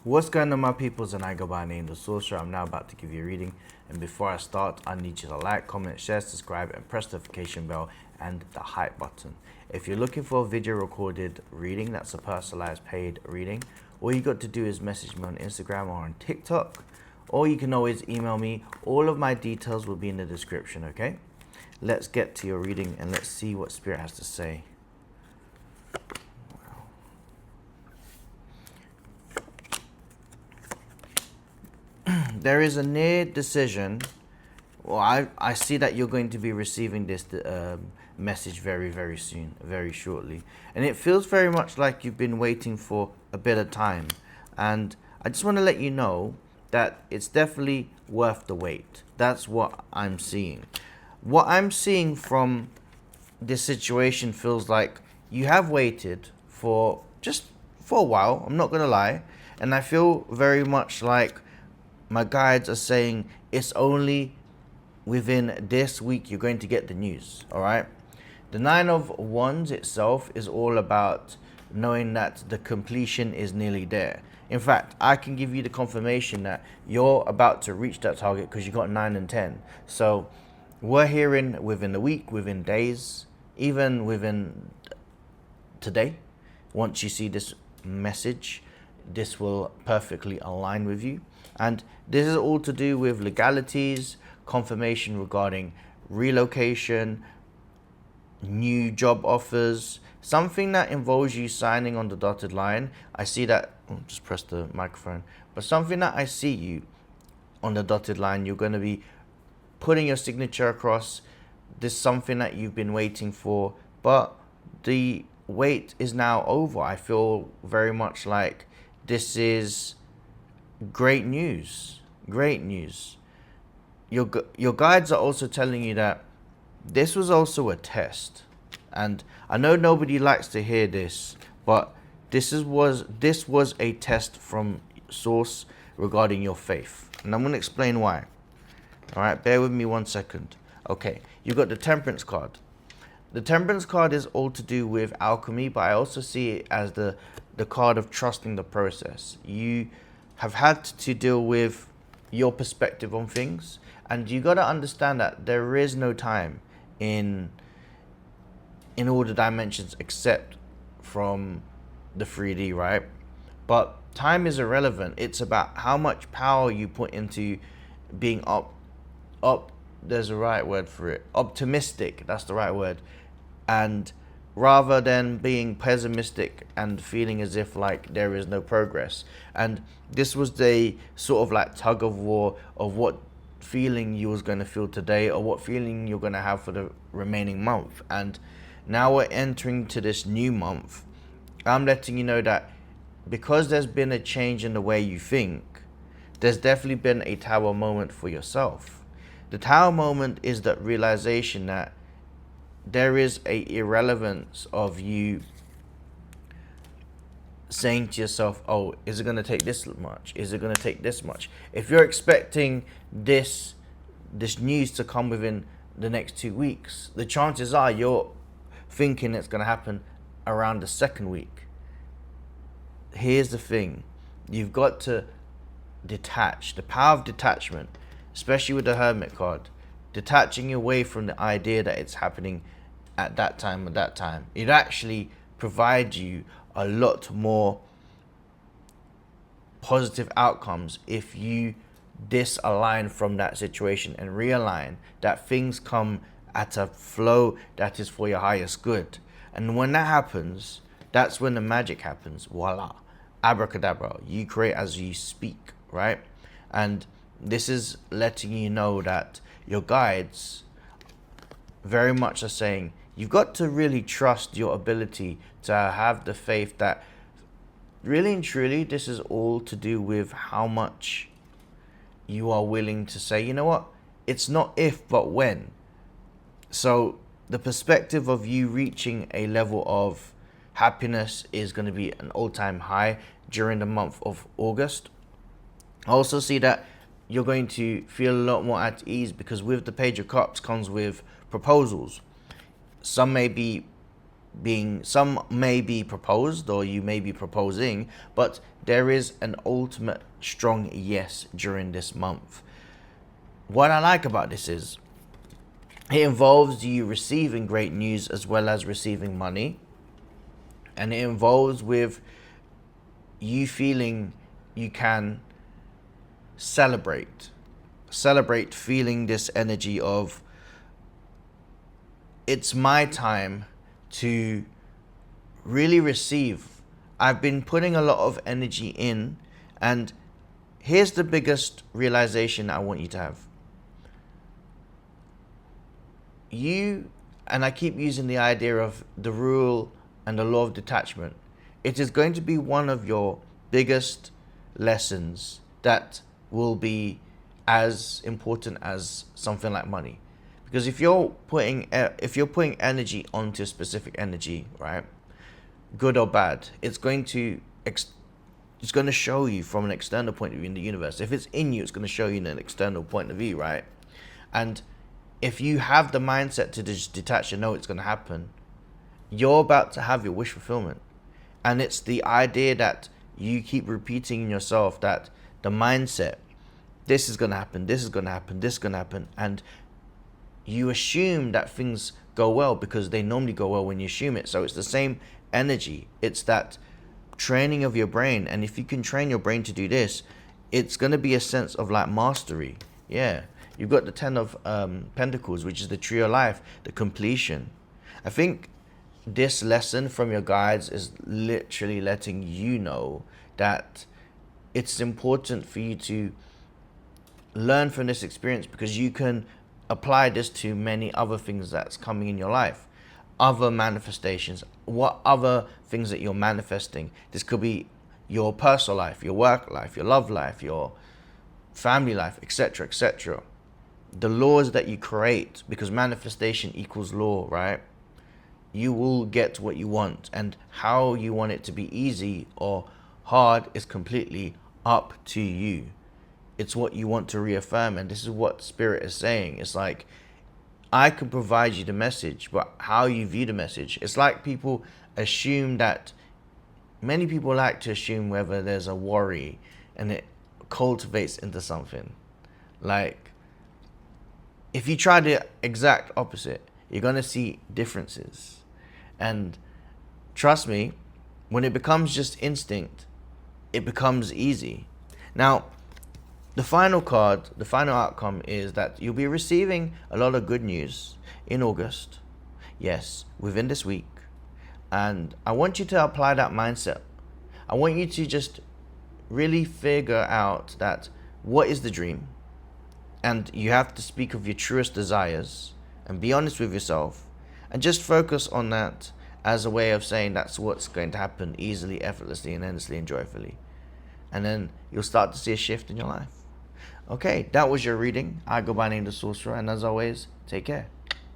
What's going on, my peoples, and I go by the name the Sorcerer. I'm now about to give you a reading, and before I start, I need you to like, comment, share, subscribe, and press the notification bell and the hype button. If you're looking for a video recorded reading, that's a personalized paid reading, all you got to do is message me on Instagram or on TikTok, or you can always email me. All of my details will be in the description, okay? Let's get to your reading and let's see what Spirit has to say. There is a near decision. Well, I see that you're going to be receiving this message very soon, very shortly. And it feels very much like you've been waiting for a bit of time. And I just want to let you know that it's definitely worth the wait. That's what I'm seeing. What I'm seeing from this situation feels like you have waited for a while. I'm not going to lie. And I feel very much like my guides are saying it's only within this week you're going to get the news, all right? The Nine of Wands itself is all about knowing that the completion is nearly there. In fact, I can give you the confirmation that you're about to reach that target because you got 9 and 10. So we're hearing within the week, within days, even within today. Once you see this message, this will perfectly align with you. And this is all to do with legalities, confirmation regarding relocation, new job offers, something that involves you signing on the dotted line. I see that, just press the microphone, but something that I see you on the dotted line, you're going to be putting your signature across. This is something that you've been waiting for, but the wait is now over. I feel very much like this is great news. Great news. Your guides are also telling you that this was also a test. And I know nobody likes to hear this, but this was a test from Source regarding your faith. And I'm going to explain why. All right, bear with me 1 second. Okay, you got the Temperance card. The Temperance card is all to do with alchemy, but I also see it as the card of trusting the process. You have had to deal with your perspective on things, and you got to understand that there is no time in all the dimensions except from the 3D, right? But time is irrelevant. It's about how much power you put into being there's a right word for it, optimistic, that's the right word, and rather than being pessimistic and feeling as if like there is no progress. And this was the sort of like tug of war of what feeling you was going to feel today or what feeling you're going to have for the remaining month. And now we're entering to this new month. I'm letting you know that because there's been a change in the way you think, there's definitely been a tower moment for yourself. The tower moment is that realization that there is a irrelevance of you saying to yourself, oh, is it going to take this much? Is it going to take this much? If you're expecting this news to come within the next 2 weeks, the chances are you're thinking it's going to happen around the second week. Here's the thing. You've got to detach. The power of detachment, especially with the Hermit card, detaching away from the idea that it's happening at that time or that time. It actually provides you a lot more positive outcomes if you disalign from that situation and realign that things come at a flow that is for your highest good. And when that happens, that's when the magic happens. Voila. Abracadabra. You create as you speak, right? And this is letting you know that your guides very much are saying you've got to really trust your ability to have the faith that really and truly this is all to do with how much you are willing to say, you know what, it's not if but when. So the perspective of you reaching a level of happiness is going to be an all-time high during the month of August. I also see that you're going to feel a lot more at ease because with the Page of Cups comes with proposals. Some may be some may be proposed or you may be proposing, but there is an ultimate strong yes during this month. What I like about this is it involves you receiving great news as well as receiving money, and it involves with you feeling you can celebrate feeling this energy of it's my time to really receive. I've been putting a lot of energy in, and here's the biggest realization I want you to have. And I keep using the idea of the rule and the law of detachment. It is going to be one of your biggest lessons that will be as important as something like money. Because if you're putting energy onto a specific energy, right, good or bad, it's going to show you from an external point of view in the universe. If it's in you, it's going to show you in an external point of view, right? And if you have the mindset to just detach and know it's going to happen, you're about to have your wish fulfillment. And it's the idea that you keep repeating in yourself that the mindset, this is going to happen, this is going to happen, this is going to happen, and you assume that things go well because they normally go well when you assume it. So it's the same energy. It's that training of your brain. And if you can train your brain to do this, it's going to be a sense of like mastery. Yeah. You've got the 10 of Pentacles, which is the tree of life, the completion. I think this lesson from your guides is literally letting you know that it's important for you to learn from this experience, because you can apply this to many other things that's coming in your life, other manifestations, what other things that you're manifesting. This could be your personal life, your work life, your love life, your family life, etc., etc. The laws that you create, because manifestation equals law, right? You will get what you want, and how you want it to be easy or hard is completely up to you. It's what you want to reaffirm, and this is what Spirit is saying. It's like, I can provide you the message, but how you view the message. It's like people assume that, many people like to assume whether there's a worry, and it cultivates into something. Like, if you try the exact opposite, you're going to see differences. And trust me, when it becomes just instinct, it becomes easy. Now, the final card, the final outcome is that you'll be receiving a lot of good news in August. Yes, within this week. And I want you to apply that mindset. I want you to just really figure out that what is the dream. And you have to speak of your truest desires and be honest with yourself. And just focus on that as a way of saying that's what's going to happen easily, effortlessly, and endlessly and joyfully. And then you'll start to see a shift in your life. Okay, that was your reading. I go by the name of the Sorcerer, and as always, take care.